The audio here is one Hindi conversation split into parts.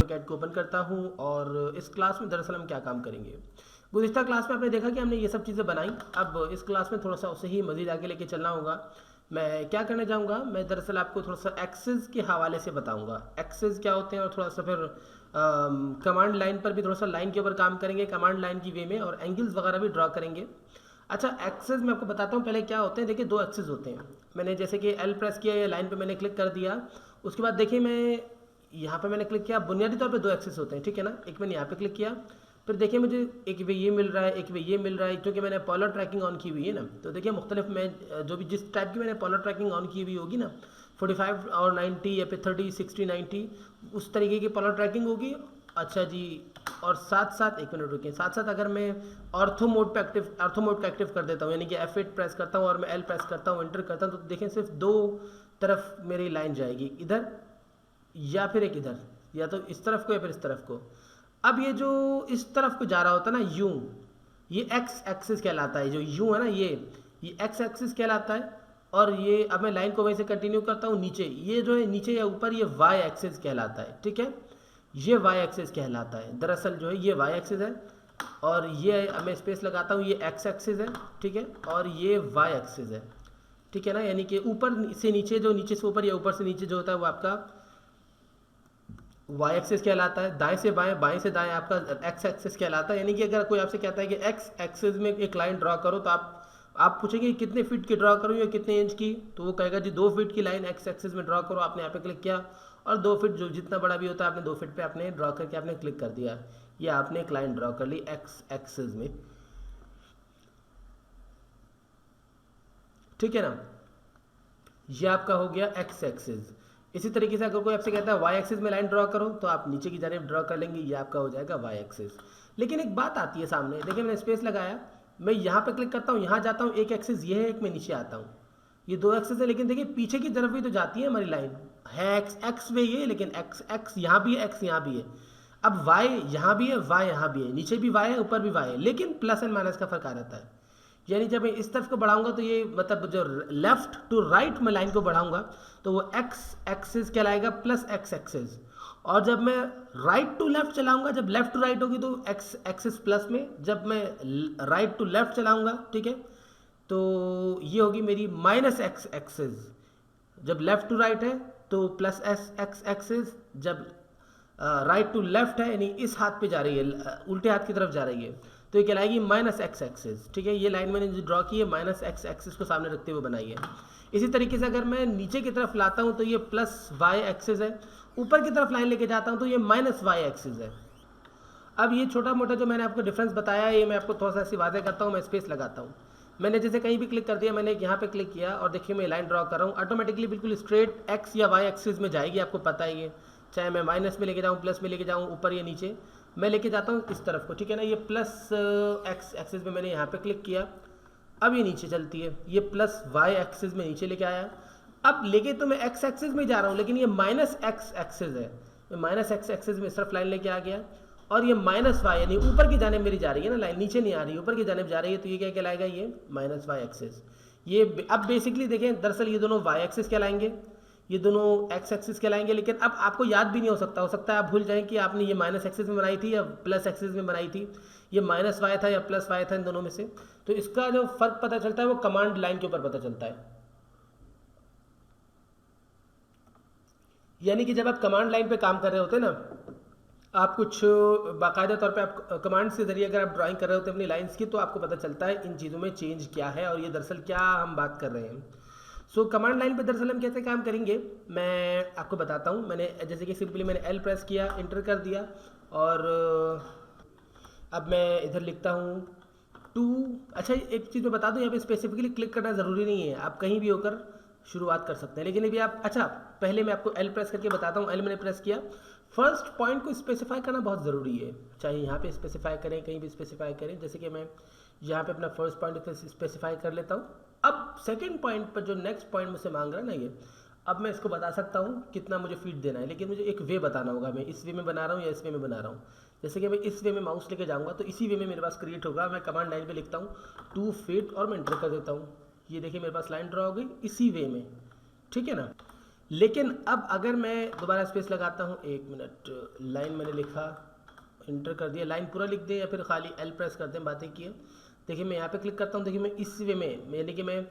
कैट को ओपन करता हूं और इस क्लास में दरअसल हम क्या काम करेंगे। गुज़िश्ता क्लास में आपने देखा कि हमने ये सब चीज़ें बनाई। अब इस क्लास में थोड़ा सा उसे ही मज़ीद आगे लेके चलना होगा। मैं क्या करने जाऊंगा, मैं दरअसल आपको थोड़ा सा एक्सेस के हवाले से बताऊंगा एक्सेस क्या होते हैं, और थोड़ा सा फिर कमांड लाइन पर भी थोड़ा सा लाइन के ऊपर काम करेंगे, कमांड लाइन की वे में, और एंगल्स वगैरह भी ड्रॉ करेंगे। अच्छा, एक्सेस मैं आपको बताता हूँ पहले क्या होते हैं। देखिए, दो एक्सेस होते हैं। मैंने जैसे कि एल प्रेस किया, या लाइन पे मैंने क्लिक कर दिया, उसके बाद देखिए मैं यहाँ पे मैंने क्लिक किया। बुनियादी तौर पे दो एक्सेस होते हैं, ठीक है ना। एक मैंने यहाँ पे क्लिक किया, फिर देखिए मुझे एक वे ये मिल रहा है, एक वे ये मिल रहा है, क्योंकि मैंने पोलर ट्रैकिंग ऑन की हुई है ना। तो देखिए मुख्तलिफ में जो भी जिस टाइप की मैंने पोलर ट्रैकिंग ऑन की हुई होगी ना, 45 और 90 या फिर 30 60 90 उस तरीके की पोलर ट्रैकिंग होगी। अच्छा जी, और साथ साथ एक मिनट रुकिए, साथ साथ अगर मैं ऑर्थो मोड पे एक्टिव कर देता हूँ, यानी कि F8 प्रेस करता हूँ और मैं L प्रेस करता हूँ, एंटर करता हूँ, तो देखें सिर्फ दो तरफ मेरी लाइन जाएगी, इधर या फिर एक इधर, या तो इस तरफ को या फिर इस तरफ को। अब ये जो इस तरफ को जा रहा होता है ना यूं, ये एक्स एक्सिस कहलाता है। जो यूं है ना, ये एक्स एक्सिस कहलाता है। और ये अब मैं लाइन को वहीं से कंटिन्यू करता हूँ नीचे, ये जो है नीचे या ऊपर, ये वाई एक्सिस कहलाता है, ठीक है। ये वाई एक्सिस कहलाता है। दरअसल जो है ये वाई एक्सिस है, और ये अब मैं स्पेस लगाता हूँ, ये एक्स एक्सिस है, ठीक है, और ये वाई एक्सिस है, ठीक है ना। यानी कि ऊपर से नीचे, जो नीचे से ऊपर या ऊपर से नीचे जो होता है वो आपका वाई एक्सिस कहलाता है। दाएं से बाएं, बाएं से दाएं आपका एक्स एक्सिस कहलाता है। यानी कि अगर कोई आपसे कहता है कि एक्स एक्सिस में एक लाइन ड्रॉ करो, तो आप पूछेंगे कितने फीट की ड्रॉ करूँ या कितने इंच की, तो वो कहेगा जी 2 फीट की लाइन एक्स एक्सिस में ड्रॉ करो। आपने यहाँ पे क्लिक किया, और 2 फीट जो जितना बड़ा भी होता है, आपने 2 फीट पे आपने ड्रॉ करके आपने क्लिक कर दिया, या आपने एक लाइन ड्रॉ कर ली एक्स एक्सिस में, ठीक है ना। ये आपका हो गया एक्स एक्सिस। इसी तरीके से अगर कोई आपसे कहता है वाई एक्सिस में लाइन ड्रॉ करो, तो आप नीचे की जानिब ड्रॉ कर लेंगे, ये आपका हो जाएगा वाई एक्सिस। लेकिन एक बात आती है सामने, देखिए मैंने स्पेस लगाया, मैं यहाँ पे क्लिक करता हूँ, यहाँ जाता हूँ, एक एक्सिस ये है, एक मैं नीचे आता हूँ, ये दो एक्सिस है। लेकिन देखिए पीछे की तरफ भी तो जाती है हमारी लाइन, है एक्स एक्स वे ये, लेकिन एक्स एक्स यहाँ भी है, एक्स यहाँ भी है। अब वाई यहाँ भी है, वाई यहाँ भी है, नीचे भी वाई है, ऊपर भी वाई है, लेकिन प्लस एंड माइनस का फर्क आ जाता है। यानी जब मैं इस तरफ को बढ़ाऊंगा, तो ये मतलब जो लेफ्ट टू राइट में लाइन को बढ़ाऊंगा, तो वो एक्स एक्सिस कहलाएगा प्लस एक्स एक्सिस। और जब मैं राइट टू लेफ्ट चलाऊंगा, जब लेफ्ट टू राइट होगी तो एक्स एक्सिस प्लस में, जब मैं राइट टू लेफ्ट चलाऊंगा, ठीक है, तो ये होगी मेरी माइनस एक्स एक्सिस। जब लेफ्ट टू राइट है तो प्लस एस एक्स एक्सिस, जब राइट टू लेफ्ट है यानी इस हाथ पे जा रही है, उल्टे हाथ की तरफ जा रही है, तो ये कहलाएगी माइनस एक्स एक्सिस, ठीक है। ये लाइन मैंने जो ड्रॉ की है माइनस एक्स एक्सिस को सामने रखते हुए बनाई है। इसी तरीके से अगर मैं नीचे की तरफ लाता हूँ तो ये प्लस वाई एक्सिस है, ऊपर की तरफ लाइन लेके जाता हूँ तो ये माइनस वाई एक्सिस है। अब ये छोटा मोटा जो मैंने आपको डिफरेंस बताया है, ये मैं आपको थोड़ा सा ऐसी वादे करता हूँ। मैं स्पेस लगाता हूँ, मैंने जैसे कहीं भी क्लिक कर दिया, मैंने यहाँ पे क्लिक किया, और देखिए मैं लाइन ड्रॉ कर रहा हूँ, ऑटोमेटिकली बिल्कुल स्ट्रेट एक्स या वाई एक्सिस में जाएगी, आपको पता ही है। चाहे मैं माइनस में लेके जाऊँ, प्लस में लेके जाऊँ, ऊपर या नीचे, मैं लेके जाता हूँ इस तरफ को, ठीक है ना। ये प्लस एक्स एक्सिस में मैंने यहाँ पे क्लिक किया, अब ये नीचे चलती है, ये प्लस वाई एक्सिस में नीचे लेके आया। अब लेके तो मैं एक्स एक्सिस में जा रहा हूँ, लेकिन ये माइनस एक्स एक्सिस है, मैं माइनस एक्स एक्सिस में सिर्फ लाइन लेके आ गया, और ये माइनस वाई यानी ऊपर की जानिब मेरी जा रही है ना लाइन, नीचे नहीं आ रही, ऊपर की जानिब जा रही है, तो ये क्या कहलाएगा, ये माइनस वाई एक्सिस। ये अब बेसिकली देखें, दरअसल ये दोनों वाई एक्सिस कहलाएंगे, ये दोनों एक्स एक्सिस कहलाएंगे। लेकिन अब आपको याद भी नहीं हो सकता है आप भूल जाएं कि आपने ये माइनस एक्सिस में बनाई थी या प्लस एक्सिस में बनाई थी, ये माइनस वाई था या प्लस वाई था, इन दोनों में से। तो इसका जो फर्क पता चलता है वो कमांड लाइन के ऊपर पता चलता है। यानी कि जब आप कमांड लाइन पे काम कर रहे होते हैं ना, आप कुछ बाकायदा तौर पे आप कमांड के जरिए अगर आप ड्राइंग कर रहे होते हैं अपनी लाइंस की, तो आपको पता चलता है इन चीज़ों में चेंज क्या है और ये दरअसल क्या हम बात कर रहे हैं। सो कमांड लाइन पे दरअसल हम कैसे काम करेंगे, मैं आपको बताता हूँ। मैंने जैसे कि सिंपली मैंने एल प्रेस किया, इंटर कर दिया, और अब मैं इधर लिखता हूँ 2। अच्छा, एक चीज़ मैं बता दूँ, यहाँ पे स्पेसिफिकली क्लिक करना ज़रूरी नहीं है, आप कहीं भी होकर शुरुआत कर सकते हैं। लेकिन अभी आप, अच्छा पहले मैं आपको एल प्रेस करके बताता हूँ। एल मैंने प्रेस किया, फर्स्ट पॉइंट को स्पेसिफाई करना बहुत ज़रूरी है, चाहे यहाँ पे स्पेसिफाई करें, कहीं भी स्पेसिफाई करें। जैसे कि मैं यहाँ पे अपना फर्स्ट पॉइंट स्पेसिफाई कर लेता हूँ। अब सेकंड पॉइंट पर जो नेक्स्ट पॉइंट मुझसे मांग रहा है ना, ये अब मैं इसको बता सकता हूँ कितना मुझे फीट देना है, लेकिन मुझे एक वे बताना होगा, मैं इस वे में बना रहा हूँ या इस वे में बना रहा हूँ। जैसे कि मैं इस वे में माउस लेके जाऊँगा तो इसी वे में मेरे पास क्रिएट होगा। मैं कमांड लाइन पे लिखता हूँ 2 फीट और मैं एंटर कर देता हूँ। ये देखिए मेरे पास लाइन ड्रॉ हो गई इसी वे में, ठीक है ना। लेकिन अब अगर मैं दोबारा स्पेस लगाता हूँ, 1 मिनट, लाइन मैंने लिखा, इंटर कर दिया, लाइन पूरा लिख दें या फिर खाली एल प्रेस कर दें, बातें किए। देखिए मैं यहाँ पे क्लिक करता हूँ, देखिए मैं इस वे में यानी कि मैं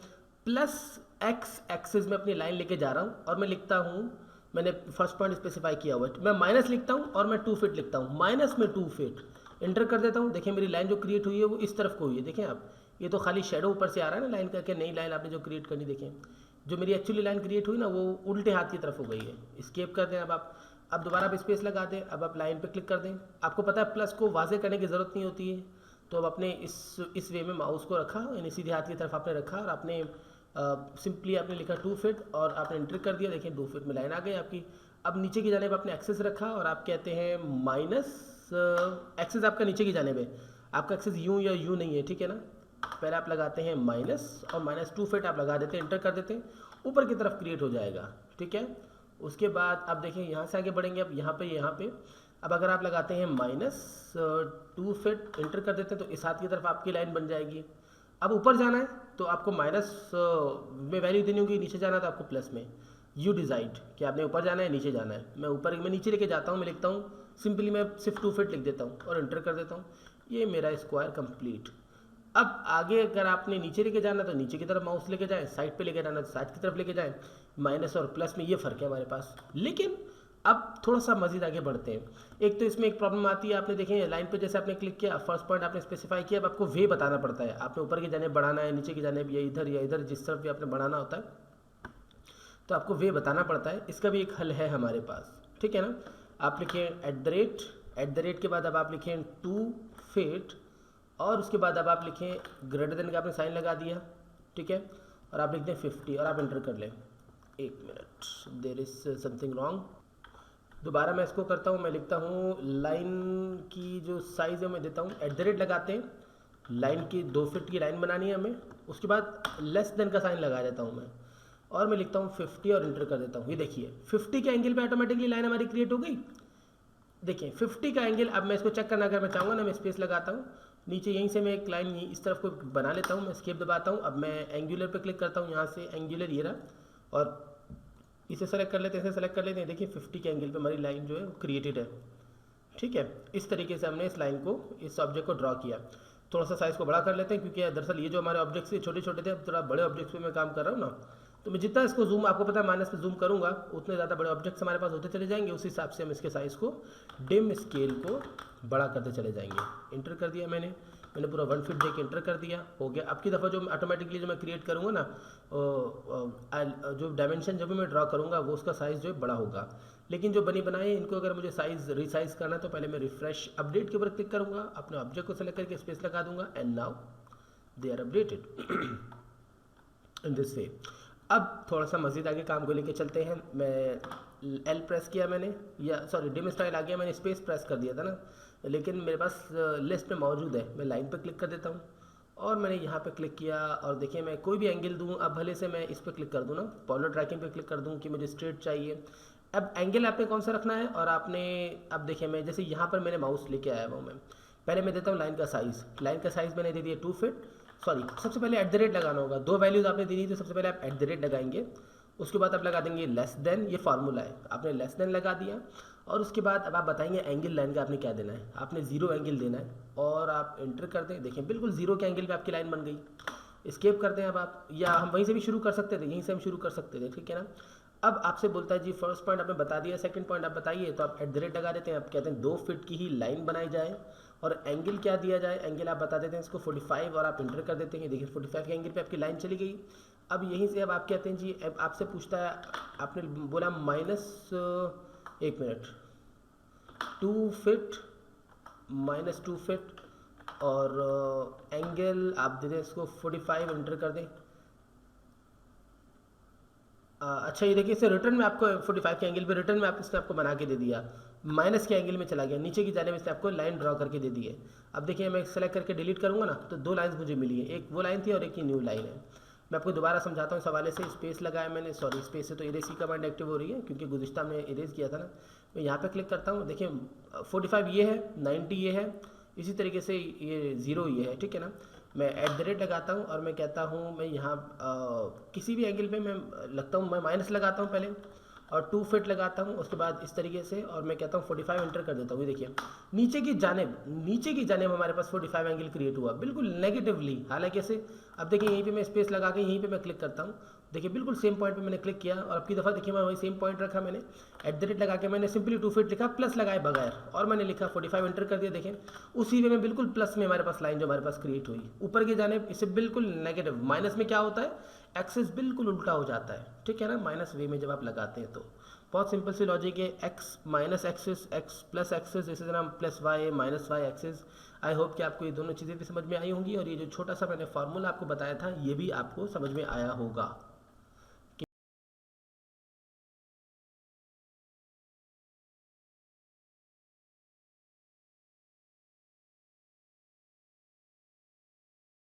प्लस एक्स एक्सिस में अपनी लाइन लेके जा रहा हूँ और मैं लिखता हूँ, मैंने फर्स्ट पॉइंट स्पेसिफाई किया हुआ है, मैं माइनस लिखता हूँ और मैं 2 फीट लिखता हूँ, माइनस में 2 फीट इंटर कर देता हूँ। देखिए मेरी लाइन जो क्रिएट हुई है वो इस तरफ को हुई है, देखें आप, ये तो खाली शेडो ऊपर से आ रहा है ना लाइन करके, नई लाइन आपने जो क्रिएट करनी, देखें जो मेरी एक्चुअली लाइन क्रिएट हुई ना वो उल्टे हाथ की तरफ हो गई है। स्केप कर दें अब आप, अब दोबारा आप स्पेस लगा दें, अब आप लाइन पे क्लिक कर दें। आपको पता है प्लस को वाजे करने की ज़रूरत नहीं होती है, तो अब आपने इस वे में माउस को रखा, यानी सीधे हाथ की तरफ आपने रखा और आपने सिंपली आपने लिखा 2 फीट और आपने एंटर कर दिया। देखिए 2 फीट में लाइन आ गई आपकी। अब नीचे की जानेब आपने एक्सेस रखा और आप कहते हैं माइनस, एक्सेस आपका नीचे की जानेब है, आपका एक्सेस यूँ या यूँ नहीं है, ठीक है ना। पहले आप लगाते हैं माइनस और माइनस 2 फीट आप लगा देते हैं, इंटर कर देते हैं, ऊपर की तरफ क्रिएट हो जाएगा, ठीक है। उसके बाद अब देखिए यहाँ से आगे बढ़ेंगे, अब यहाँ पे अब अगर आप लगाते हैं माइनस 2 फीट, इंटर कर देते हैं, तो इस हाथ की तरफ आपकी लाइन बन जाएगी। अब ऊपर जाना है तो आपको माइनस में वैल्यू देनी होगी, नीचे जाना है तो आपको प्लस में। यू डिसाइड कि आपने ऊपर जाना है नीचे जाना है। मैं नीचे लेके जाता हूँ, मैं लिखता हूँ सिंपली, मैं सिर्फ 2 फीट लिख देता हूँ और इंटर कर देता हूँ। ये मेरा स्क्वायर कंप्लीट। अब आगे अगर आपने नीचे लेके जाना तो नीचे की तरफ माउस लेके जाएं, साइड पे लेके जाना तो साइड की तरफ लेके जाएं। माइनस और प्लस में ये फ़र्क है हमारे पास। लेकिन अब थोड़ा सा मज़ीद आगे बढ़ते हैं। एक तो इसमें एक प्रॉब्लम आती है, आपने देखें लाइन पे जैसे आपने क्लिक किया, फर्स्ट पॉइंट आपने स्पेसिफाई किया, अब आपको वे बताना पड़ता है, आपने ऊपर की जानेब बढ़ाना है, नीचे की जानेब या इधर जिस तरफ भी आपने बढ़ाना होता है तो आपको वे बताना पड़ता है। इसका भी एक हल है हमारे पास, ठीक है ना। आप लिखें एट द रेट के बाद अब आप लिखें 2 फीट और उसके बाद अब आप लिखें ग्रेटर देन का आपने साइन लगा दिया, ठीक है, और आप लिख दें 50 और आप एंटर कर लें। 1 minute, there is something wrong. दोबारा मैं इसको करता हूँ, मैं लिखता हूँ लाइन की जो साइज़ है मैं देता हूँ, एट द रेट लगाते हैं, लाइन की 2 फीट की लाइन बनानी है हमें, उसके बाद लेस देन का साइन लगा देता हूँ मैं और मैं लिखता हूँ 50 और एंटर कर देता हूँ। ये देखिए 50 के एंगल पे ऑटोमेटिकली लाइन हमारी क्रिएट हो गई। देखिए 50 का एंगल, अब मैं इसको चेक करना अगर मैं चाहूँगा ना, मैं स्पेस लगाता हूँ, नीचे यहीं से मैं एक लाइन इस तरफ को बना लेता हूँ, मैं स्केप दबाता हूँ। अब मैं एंगुलर पे क्लिक करता हूँ, यहाँ से एंगुलर ये रहा और इसे सेलेक्ट कर लेते हैं, इसे सेलेक्ट कर लेते हैं। देखिए 50 के एंगल पे हमारी लाइन जो है वो क्रिएटेड है, ठीक है। इस तरीके से हमने इस लाइन को, इस ऑब्जेक्ट को ड्रॉ किया। थोड़ा सा साइज़ को बड़ा कर लेते हैं क्योंकि दरअसल ये जो हमारे ऑब्जेक्ट्स थे छोटे छोटे थे, अब थोड़ा बड़े ऑब्जेक्ट्स पे मैं काम कर रहा हूँ ना, तो मैं जितना इसको जूम, आपको पता है माइनस पे जूम करूँगा उतने ज़्यादा बड़े ऑब्जेक्ट्स हमारे पास होते चले जाएंगे। उस हिसाब से हम इसके साइज़ को, डिम स्केल को बड़ा करते चले जाएंगे। इंटर कर दिया मैंने पूरा 1 फीट देके इंटर कर दिया, हो गया। अब की दफ़ा जो ऑटोमेटिकली जो मैं क्रिएट करूँगा ना, जो डायमेंशन जब भी मैं ड्रॉ करूँगा वो उसका साइज़ जो है बड़ा होगा। लेकिन जो बनी बनाई इनको अगर मुझे साइज़ रिसाइज़ करना है तो पहले मैं रिफ्रेश अपडेट के ऊपर क्लिक करूँगा, अपने ऑब्जेक्ट को सेलेक्ट करके स्पेस लगा दूंगा and now they are updated in this way. अब थोड़ा सा मज़ीद आगे काम को लेके चलते हैं। मैं एल प्रेस किया मैंने, या सॉरी डिम स्टाइल आ गया, मैंने स्पेस प्रेस कर दिया था ना, लेकिन मेरे पास लिस्ट में मौजूद है। मैं लाइन पे क्लिक कर देता हूँ और मैंने यहाँ पे क्लिक किया और देखिए मैं कोई भी एंगल दूँ, अब भले से मैं इस पर क्लिक कर दूँ ना, पॉलर ट्रैकिंग पे क्लिक कर दूँ कि मुझे स्ट्रेट चाहिए। अब एंगल आपने कौन सा रखना है और आपने, अब देखिए मैं जैसे यहाँ पर मैंने माउस लेके आया हूँ, मैं पहले मैं देता हूँ लाइन का साइज़ मैंने दे दिया 2 फीट। सॉरी, सबसे पहले एट द रेट लगाना होगा, 2 वैल्यूज़ आपने दी थी तो सबसे पहले आप एट द रेट लगाएंगे, उसके बाद आप लगा देंगे लेस देन, ये फार्मूला है, आपने लेस देन लगा दिया और उसके बाद अब आप बताएंगे एंगल लाइन का आपने क्या देना है, आपने 0 एंगल देना है और आप एंटर कर दें। देखें बिल्कुल 0 के एंगल पे आपकी लाइन बन गई। स्केप करते हैं अब आप, या हम वहीं से भी शुरू कर सकते थे, यहीं से हम शुरू कर सकते थे, ठीक है ना। अब आपसे बोलता है जी फर्स्ट पॉइंट आपने बता दिया, सेकंड पॉइंट आप बताइए, तो आप एट द रेट लगा देते हैं। आप कहते हैं 2 फीट की ही लाइन बनाई जाए और एंगल क्या दिया जाए, एंगल आप बता देते हैं इसको 45 और आप इंटर कर देते हैं। देखिए 45 के एंगल पे आपकी लाइन चली गई। अब यहीं से अब आप कहते हैं जी, अब आपसे पूछता है, आपने बोला minus 1 minute 2 feet minus 2 feet और एंगल आप दे दें इसको 45, इंटर कर दें। अच्छा ये देखिए इसे रिटर्न में आपको 45 के एंगल पे रिटर्न में आप इसने आपको बना के दे दिया, माइनस के एंगल में चला गया, नीचे की जाने में इसने आपको लाइन ड्रॉ करके दे दी है। अब देखिए मैं सेलेक्ट करके डिलीट करूँगा ना तो 2 लाइन्स मुझे मिली है, एक वो लाइन थी और एक ही न्यू लाइन है। मैं आपको दोबारा समझाता हूँ इस हवाले से। स्पेस लगाया मैंने, सॉरी स्पेस से तो इरेज की कमांड एक्टिव हो रही है क्योंकि गुज़िश्ता में इरेज किया था ना। मैं यहाँ पे क्लिक करता हूँ, देखिए 45 ये है, 90 ये है, इसी तरीके से ये 0 ये है, ठीक है ना। मैं एट द रेट लगाता हूँ और मैं कहता हूँ मैं यहाँ किसी भी एंगल पे मैं लगता हूँ, मैं माइनस लगाता हूँ पहले और 2 फिट लगाता हूँ, उसके बाद इस तरीके से, और मैं कहता हूँ 45 एंटर कर देता हूँ। ये देखिए नीचे की जानिब हमारे पास 45 एंगल क्रिएट हुआ, बिल्कुल नेगेटिवली। हालांकि ऐसे अब देखिए यहीं पे मैं स्पेस लगा के यहीं पे मैं क्लिक करता हूँ, देखिए बिल्कुल सेम पॉइंट पे मैंने क्लिक किया, और अब की दफ़ा देखिए मैं वही सेम पॉइंट रखा, मैंने @ लगा के मैंने सिंपली 2 फीट लिखा, प्लस लगाए बगैर, और मैंने लिखा 45 एंटर कर दिया। देखें उसी वे में बिल्कुल प्लस में हमारे पास लाइन जो हमारे पास क्रिएट हुई, ऊपर की जानिब इससे बिल्कुल नेगेटिव। माइनस में क्या होता है, एक्सिस बिल्कुल उल्टा हो जाता है, ठीक है ना, माइनस वे में जब आप लगाते हैं तो। बहुत सिंपल सी लॉजिक है, X minus axis, X plus axis, इसी तरह plus Y minus Y axis. I hope कि आपको ये दोनों चीज़ें भी समझ में आई होंगी, और ये जो छोटा सा मैंने फार्मूला आपको बताया था ये भी आपको समझ में आया होगा।